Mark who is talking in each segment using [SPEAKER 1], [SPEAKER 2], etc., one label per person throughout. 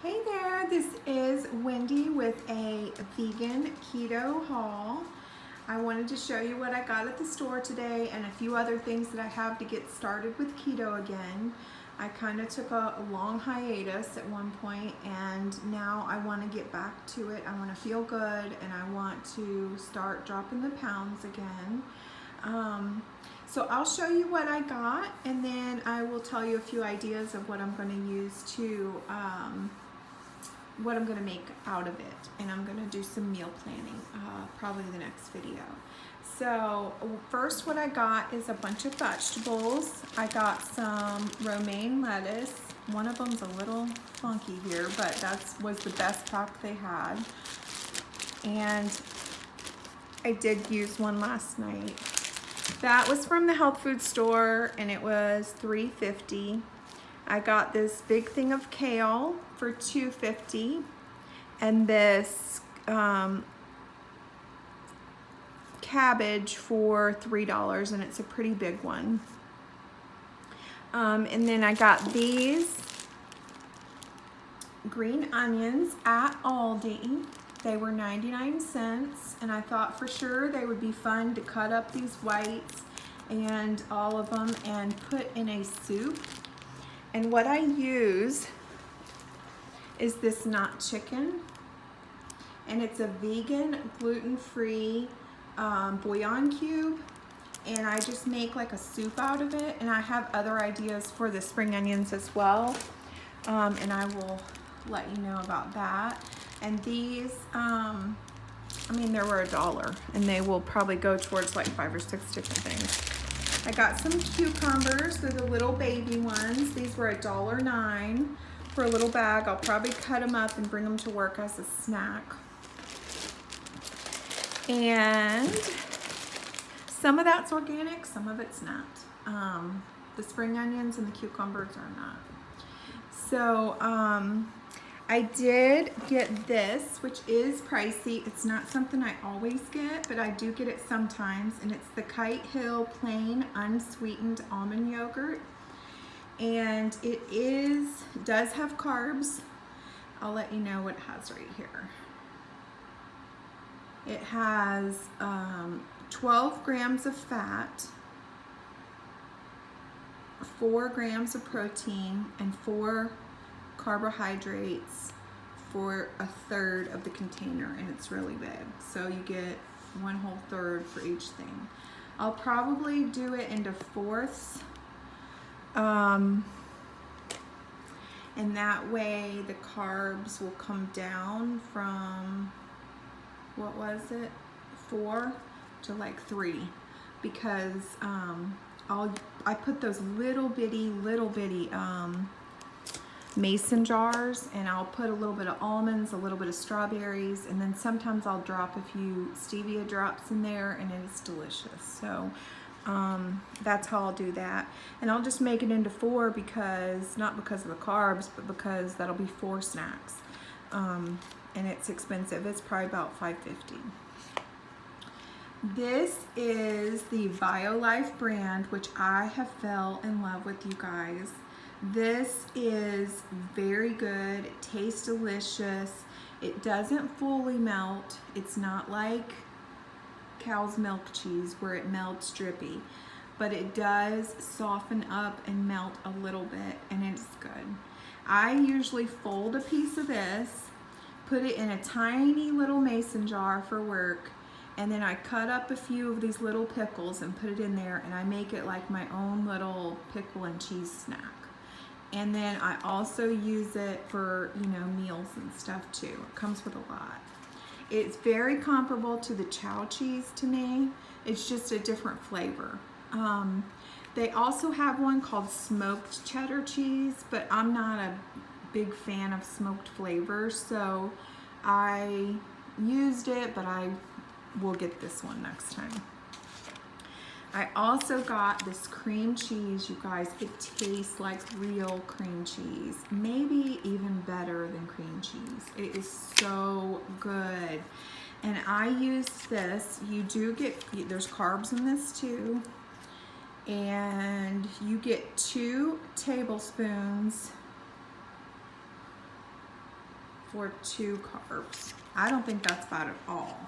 [SPEAKER 1] Hey there, this is Wendy with a vegan keto haul. I wanted to show you what I got at the store today and a few other things that I have to get started with keto again. I kind of took a long hiatus at one point and now I want to get back to it. I want to feel good and I want to start dropping the pounds again. So I'll show you what I got and then I will tell you a few ideas of what I'm going to use to what I'm going to make out of it, and I'm going to do some meal planning probably the next video. So first what I got is a bunch of vegetables. I got some romaine lettuce. One of them's a little funky here, but that was the best pack they had, and I did use one last night. That was from the health food store and it was $3.50. I got this big thing of kale for $2.50 and this cabbage for $3, and it's a pretty big one. And then I got these green onions at Aldi. They were 99 cents, and I thought for sure they would be fun to cut up these whites and all of them and put in a soup. And what I use is this not chicken, and it's a vegan, gluten-free bouillon cube, and I just make like a soup out of it, and I have other ideas for the spring onions as well, and I will let you know about that. And these, I mean, they were $1, and they will probably go towards like 5 or 6 different things. I got some cucumbers. They're the little baby ones. These were $1.09 for a little bag. I'll probably cut them up and bring them to work as a snack. And some of that's organic, some of it's not. The spring onions and the cucumbers are not. So I did get this, which is pricey. It's not something I always get, but I do get it sometimes, and it's the Kite Hill plain unsweetened almond yogurt, and it does have carbs. I'll let you know what it has right here. It has 12 grams of fat, 4 grams of protein, and 4 carbohydrates for 1/3 of the container, and it's really big, so you get 1/3 for each thing. I'll probably do it into fourths, and that way the carbs will come down from, what was it, 4 to like 3, because I put those little bitty mason jars, and I'll put a little bit of almonds, a little bit of strawberries, and then sometimes I'll drop a few stevia drops in there, and it's delicious. So that's how I'll do that, and I'll just make it into 4 because, not because of the carbs, but because that'll be 4 snacks, and it's expensive. It's probably about $5.50. This is the BioLife brand, which I have fell in love with, you guys. This is very good. It tastes delicious. It doesn't fully melt. It's not like cow's milk cheese where it melts drippy, but it does soften up and melt a little bit, and it's good. I usually fold a piece of this, put it in a tiny little mason jar for work, and then I cut up a few of these little pickles and put it in there, and I make it like my own little pickle and cheese snack. And then I also use it for, you know, meals and stuff too. It comes with a lot. It's very comparable to the chow cheese to me. It's just a different flavor. They also have one called smoked cheddar cheese, but I'm not a big fan of smoked flavors, so I used it, but I will get this one next time. I also got this cream cheese, you guys. It tastes like real cream cheese, maybe even better than cream cheese. It is so good. And I used this. You do get, there's carbs in this too. And you get 2 tablespoons for 2 carbs. I don't think that's bad at all.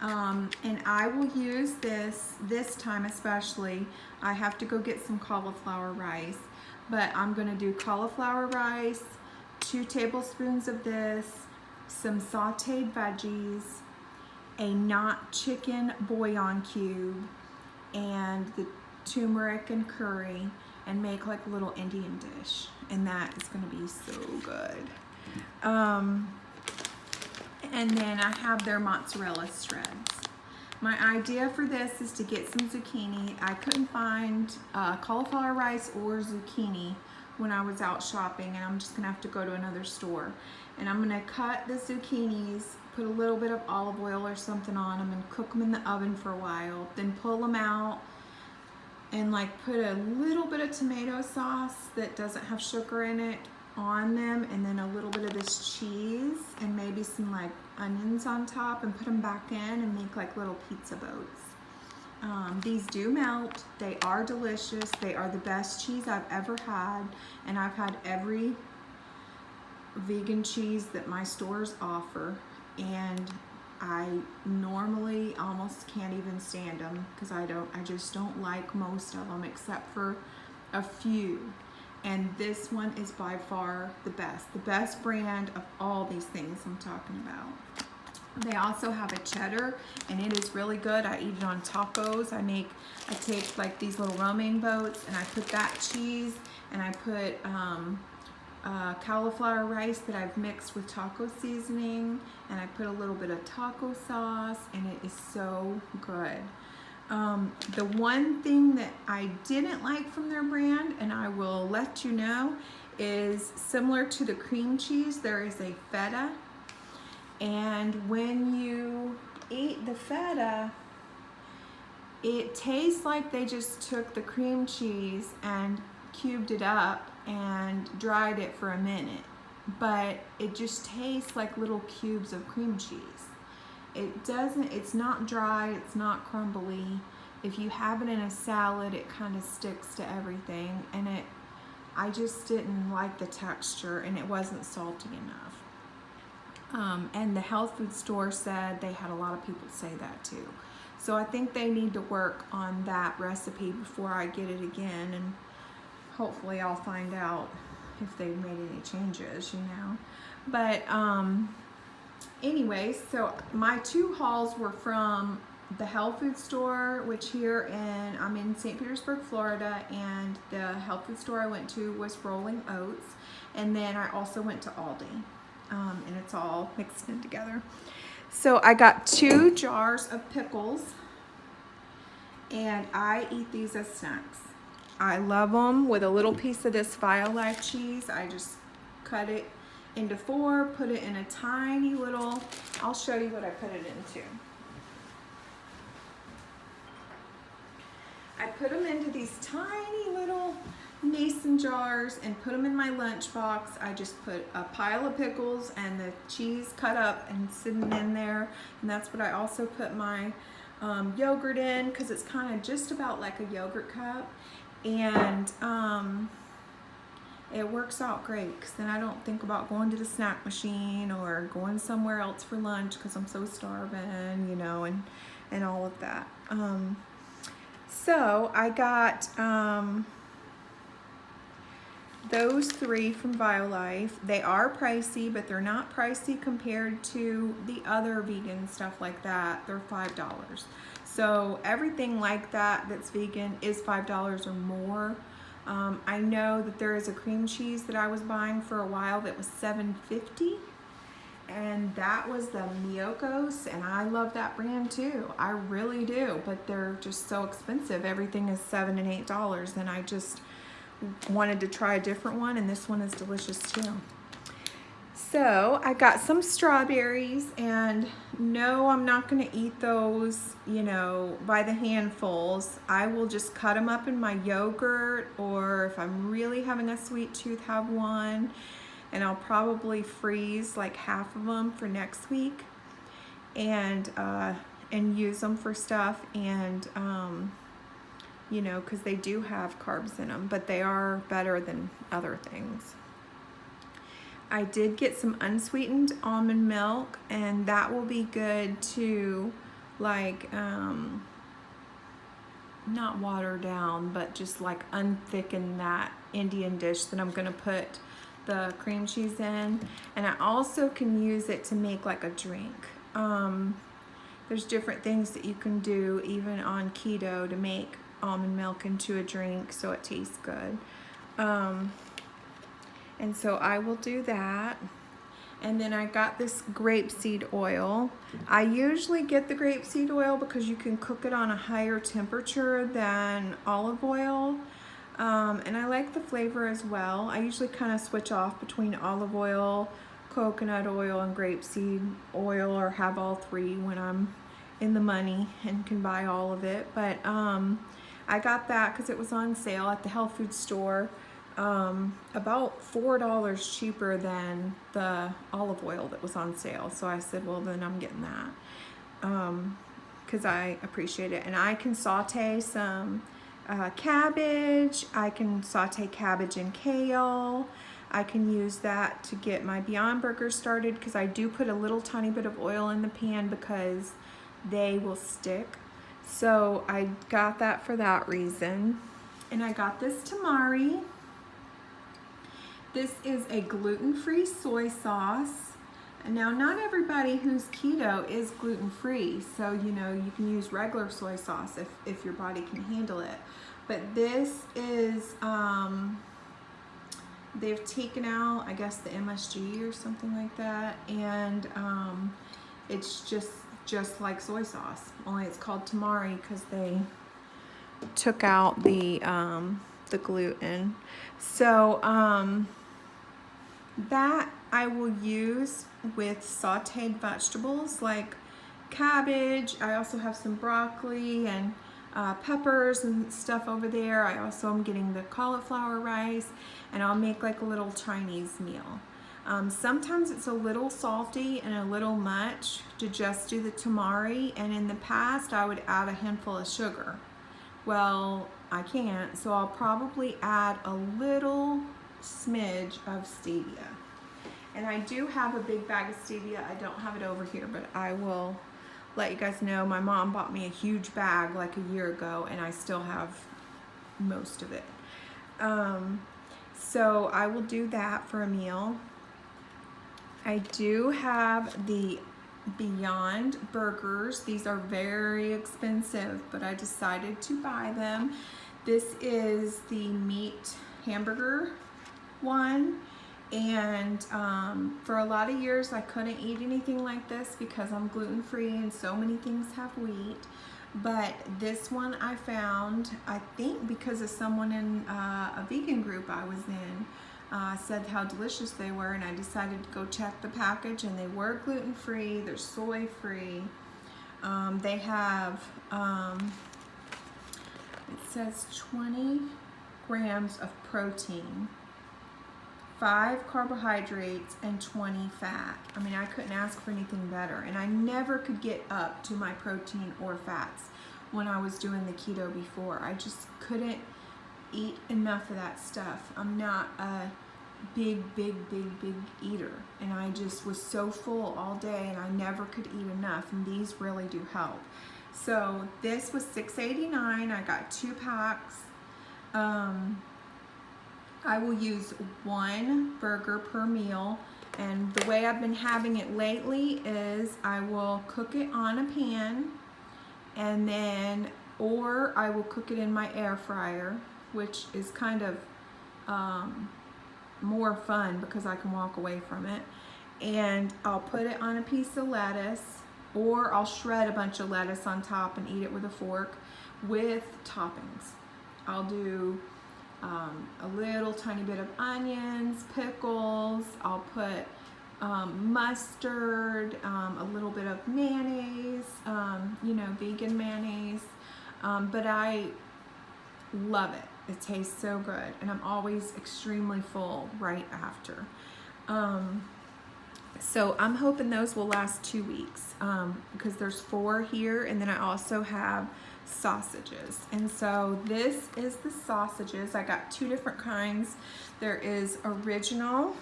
[SPEAKER 1] And I will use this time especially. I have to go get some cauliflower rice, but I'm gonna do cauliflower rice, 2 tablespoons of this, some sauteed veggies, a not chicken bouillon cube, and the turmeric and curry, and make like a little Indian dish. And that is gonna be so good. And then I have their mozzarella shreds. My idea for this is to get some zucchini. I couldn't find cauliflower rice or zucchini when I was out shopping, and I'm just gonna have to go to another store. And I'm gonna cut the zucchinis, put a little bit of olive oil or something on them, and cook them in the oven for a while. Then pull them out and like put a little bit of tomato sauce that doesn't have sugar in it on them, and then a little bit of this cheese and maybe some like onions on top, and put them back in and make like little pizza boats. These do melt. They are delicious. They are the best cheese I've ever had, and I've had every vegan cheese that my stores offer, and I normally almost can't even stand them because I just don't like most of them except for a few. And this one is by far the best brand of all these things I'm talking about. They also have a cheddar, and it is really good. I eat it on tacos. I take like these little romaine boats, and I put that cheese, and I put cauliflower rice that I've mixed with taco seasoning, and I put a little bit of taco sauce, and it is so good. The one thing that I didn't like from their brand, and I will let you know, is similar to the cream cheese, there is a feta. And when you eat the feta, it tastes like they just took the cream cheese and cubed it up and dried it for a minute. But it just tastes like little cubes of cream cheese. It's not dry, it's not crumbly. If you have it in a salad, it kind of sticks to everything, and I just didn't like the texture, and it wasn't salty enough. And the health food store said they had a lot of people say that too. So I think they need to work on that recipe before I get it again, and hopefully I'll find out if they've made any changes, you know. But anyway, so my 2 hauls were from the health food store, which I'm in St. Petersburg, Florida, and the health food store I went to was Rolling Oats, and then I also went to Aldi, and it's all mixed in together. So I got 2 jars of pickles, and I eat these as snacks. I love them with a little piece of this Violife cheese. I just cut it into 4, put it in a tiny little, I'll show you what I put it into. I put them into these tiny little mason jars and put them in my lunchbox. I just put a pile of pickles and the cheese cut up and sitting in there. And that's what I also put my yogurt in, because it's kind of just about like a yogurt cup. And it works out great, because then I don't think about going to the snack machine or going somewhere else for lunch because I'm so starving, you know, and all of that. So I got those 3 from Violife. They are pricey, but they're not pricey compared to the other vegan stuff like that. They're $5. So everything like that that's vegan is $5 or more. I know that there is a cream cheese that I was buying for a while that was $7.50, and that was the Miyoko's, and I love that brand too. I really do, but they're just so expensive. Everything is $7 and $8, and I just wanted to try a different one, and this one is delicious too. So I got some strawberries, and no, I'm not going to eat those, you know, by the handfuls. I will just cut them up in my yogurt, or if I'm really having a sweet tooth, have one, and I'll probably freeze like half of them for next week, and use them for stuff, and you know, because they do have carbs in them, but they are better than other things. I did get some unsweetened almond milk, and that will be good to like not water down, but just like unthicken that Indian dish that I'm gonna put the cream cheese in. And I also can use it to make like a drink. There's different things that you can do even on keto to make almond milk into a drink so it tastes good. And so I will do that. And then I got this grapeseed oil. I usually get the grapeseed oil because you can cook it on a higher temperature than olive oil. And I like the flavor as well. I usually kind of switch off between olive oil, coconut oil, and grapeseed oil, or have all three when I'm in the money and can buy all of it. But I got that because it was on sale at the health food store. About $4 cheaper than the olive oil that was on sale. So I said, well, then I'm getting that because I appreciate it. And I can saute some cabbage. I can saute cabbage and kale. I can use that to get my Beyond Burgers started because I do put a little tiny bit of oil in the pan because they will stick. So I got that for that reason. And I got this tamari. This is a gluten-free soy sauce. Now, not everybody who's keto is gluten-free, so you know you can use regular soy sauce if your body can handle it. But this is, they've taken out, I guess, the MSG or something like that, and it's just like soy sauce, only it's called tamari because they took out the gluten. So that I will use with sauteed vegetables like cabbage. I also have some broccoli and peppers and stuff over there. I also am getting the cauliflower rice, and I'll make like a little Chinese meal. Sometimes it's a little salty and a little much to just do the tamari, and in the past I would add a handful of sugar. Well, I can't, so I'll probably add a little smidge of stevia. And I do have a big bag of stevia. I don't have it over here, but I will let you guys know. My mom bought me a huge bag like a year ago, and I still have most of it. So I will do that for a meal. I do have the Beyond Burgers. These are very expensive, but I decided to buy them. This is the meat hamburger one, and for a lot of years I couldn't eat anything like this because I'm gluten-free and so many things have wheat. But this one I found, I think because of someone in a vegan group I was in, said how delicious they were, and I decided to go check the package, and they were gluten-free, they're soy-free. They have, it says 20 grams of protein, 5 carbohydrates, and 20 fat. I mean, I couldn't ask for anything better, and I never could get up to my protein or fats when I was doing the keto before. I just couldn't eat enough of that stuff. I'm not a big eater, and I just was so full all day, and I never could eat enough, and these really do help. So this was $6.89. I got 2 packs. I will use 1 burger per meal, and the way I've been having it lately is I will cook it on a pan, and then, or I will cook it in my air fryer, which is kind of more fun because I can walk away from it. And I'll put it on a piece of lettuce, or I'll shred a bunch of lettuce on top and eat it with a fork with toppings. I'll do a little tiny bit of onions, pickles, I'll put mustard, a little bit of mayonnaise, you know, vegan mayonnaise, but I love it. It tastes so good, and I'm always extremely full right after. So I'm hoping those will last 2 weeks because there's 4 here, and then I also have sausages. And so this is the sausages. I got 2 different kinds. There is original,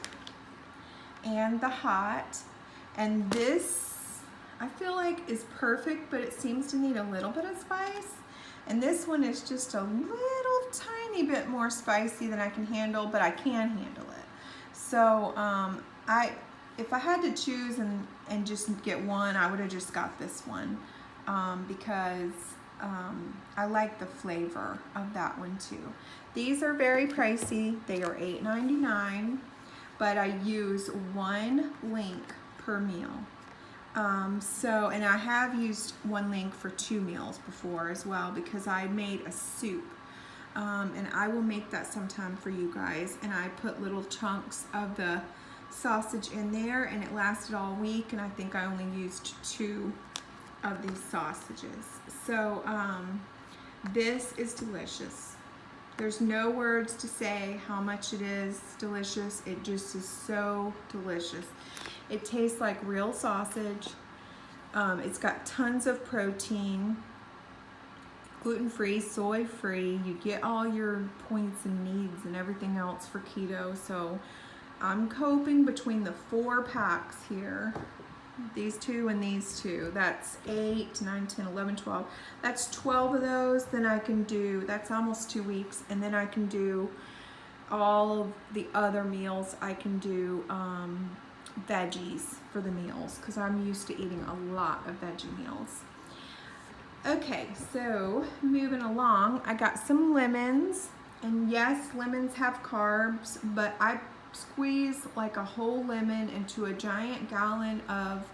[SPEAKER 1] and the hot. And this, I feel like is perfect, but it seems to need a little bit of spice. And this one is just a little tiny bit more spicy than I can handle, but I can handle it. So if I had to choose and just get one, I would have just got this one because I like the flavor of that one too. These are very pricey. They are $8.99, but I use one link per meal. And I have used one link for 2 meals before as well because I made a soup. And I will make that sometime for you guys. And I put little chunks of the sausage in there and it lasted all week, and I think I only used 2 of these sausages. So this is delicious. There's no words to say how much it is delicious. It just is so delicious. It tastes like real sausage. It's got tons of protein, gluten-free, soy-free. You get all your points and needs and everything else for keto. So I'm coping between the 4 packs here. These 2 and these 2. That's 8, 9, 10, 11, 12. That's 12 of those. Then I can do, that's almost 2 weeks. And then I can do all of the other meals. I can do veggies for the meals because I'm used to eating a lot of veggie meals. Okay, so moving along, I got some lemons. And yes, lemons have carbs, but I squeeze like a whole lemon into a giant gallon of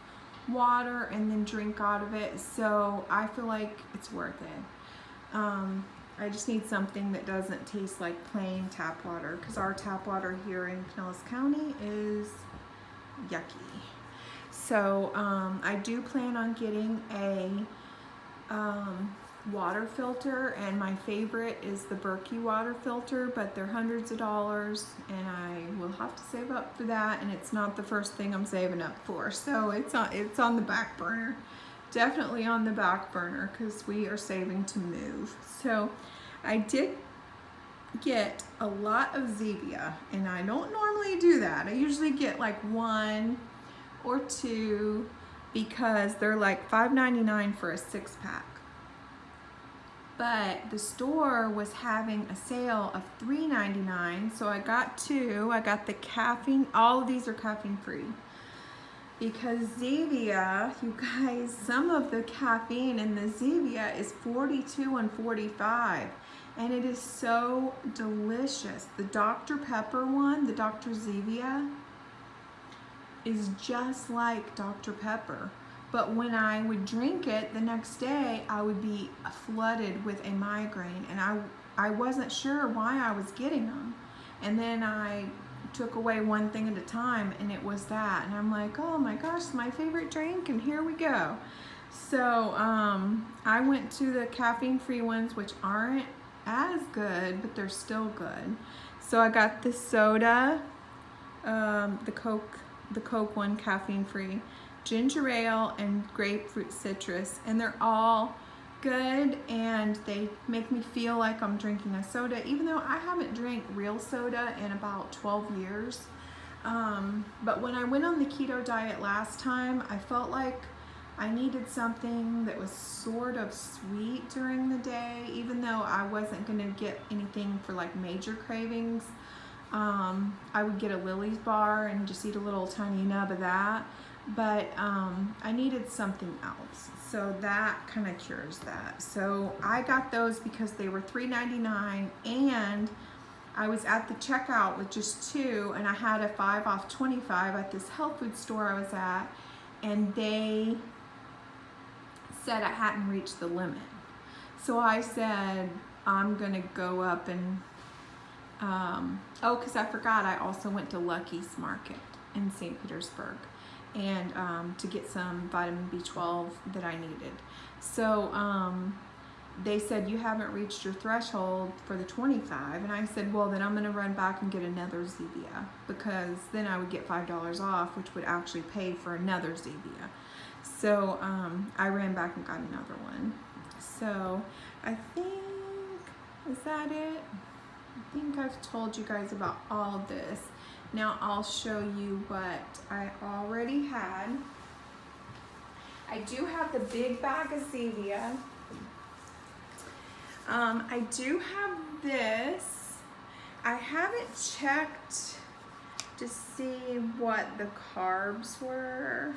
[SPEAKER 1] water and then drink out of it, so I feel like it's worth it. I just need something that doesn't taste like plain tap water because our tap water here in Pinellas County is yucky. So I do plan on getting a water filter, and my favorite is the Berkey water filter, but they're hundreds of dollars and I will have to save up for that, and it's not the first thing I'm saving up for, so it's on the back burner. Definitely on the back burner because we are saving to move. So I did get a lot of Zevia, and I don't normally do that. I usually get like 1 or 2 because they're like $5.99 for a 6-pack. But the store was having a sale of $3.99, so I got 2. I got the caffeine, all of these are caffeine free. Because Zevia, you guys, some of the caffeine in the Zevia is 42 and 45, and it is so delicious. The Dr. Pepper one, the Dr. Zevia, is just like Dr. Pepper. But when I would drink it the next day, I would be flooded with a migraine, and I wasn't sure why I was getting them. And then I took away one thing at a time, and it was that. And I'm like, oh my gosh, my favorite drink, and here we go. So I went to the caffeine-free ones, which aren't as good, but they're still good. So I got the soda, the Coke one, caffeine-free, ginger ale, and grapefruit citrus, and they're all good, and they make me feel like I'm drinking a soda, even though I haven't drank real soda in about 12 years. But when I went on the keto diet last time, I felt like I needed something that was sort of sweet during the day, even though I wasn't going to get anything for like major cravings. I would get a Lily's bar and just eat a little tiny nub of that. But I needed something else, so that kind of cures that. So I got those because they were $3.99, and I was at the checkout with just 2, and I had a 5 off 25 at this health food store I was at, and they said I hadn't reached the limit. So I said I'm gonna go up and oh, because I forgot, I also went to Lucky's Market in St. Petersburg, and to get some vitamin B12 that I needed. So they said, you haven't reached your threshold for the 25, and I said, well, then I'm going to run back and get another Zevia, because then I would get $5 off, which would actually pay for another Zevia. So I ran back and got another one. So I think, is that it? I think I've told you guys about all of this. Now I'll show you what I already had. I do have the big bag of Zevia. I do have this. I haven't checked to see what the carbs were.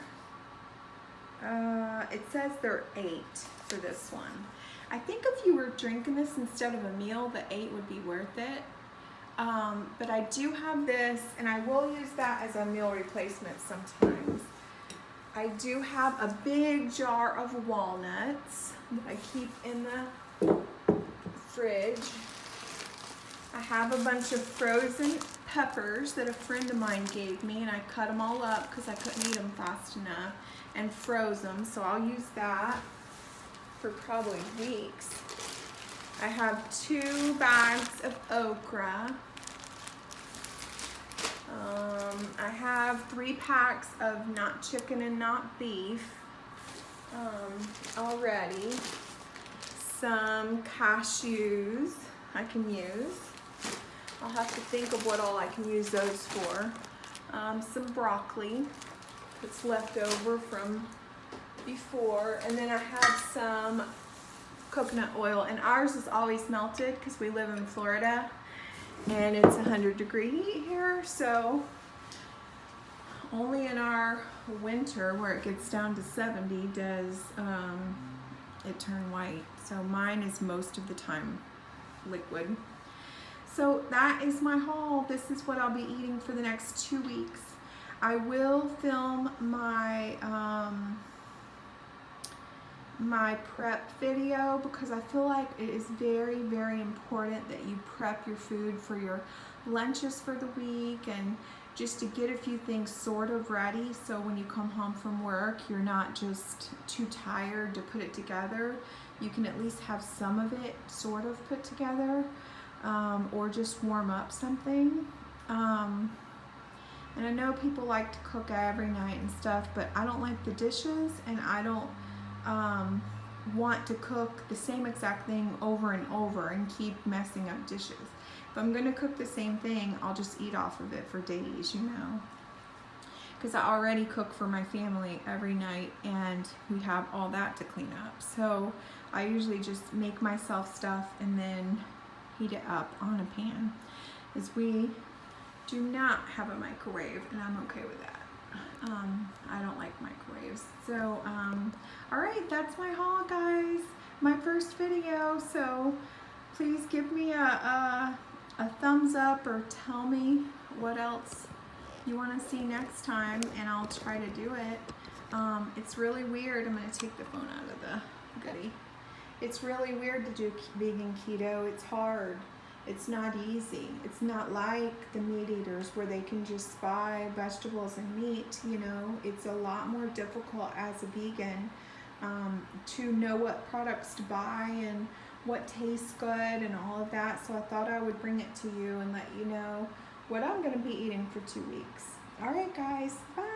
[SPEAKER 1] It says they're 8 for this one. I think if you were drinking this instead of a meal, the 8 would be worth it. But I do have this, and I will use that as a meal replacement sometimes. I do have a big jar of walnuts that I keep in the fridge. I have a bunch of frozen peppers that a friend of mine gave me, and I cut them all up because I couldn't eat them fast enough, and froze them, so I'll use that for probably weeks. I have 2 bags of okra. I have 3 packs of not chicken and not beef already. Some cashews I can use. I'll have to think of what all I can use those for. Some broccoli that's left over from before, and then I have some coconut oil, and ours is always melted because we live in Florida and it's 100-degree heat here, so only in our winter where it gets down to 70 does it turn white. So mine is most of the time liquid. So that is my haul. This is what I'll be eating for the next 2 weeks. I will film my my prep video because I feel like it is very, very important that you prep your food for your lunches for the week, and just to get a few things sort of ready so when you come home from work you're not just too tired to put it together. You can at least have some of it sort of put together, or just warm up something. And I know people like to cook every night and stuff, but I don't like the dishes, and I don't want to cook the same exact thing over and over and keep messing up dishes. If I'm going to cook the same thing, I'll just eat off of it for days, you know. Because I already cook for my family every night, and we have all that to clean up. So I usually just make myself stuff and then heat it up on a pan. As we do not have a microwave, and I'm okay with that. I don't like microwaves. So, all right, that's my haul, guys. My first video. So please give me a thumbs up, or tell me what else you want to see next time, and I'll try to do it. It's really weird. I'm going to take the phone out of the goodie. It's really weird to do vegan keto. It's hard. It's not easy. It's not like the meat eaters where they can just buy vegetables and meat, you know. It's a lot more difficult as a vegan to know what products to buy and what tastes good and all of that. So I thought I would bring it to you and let you know what I'm going to be eating for 2 weeks. All right, guys. Bye.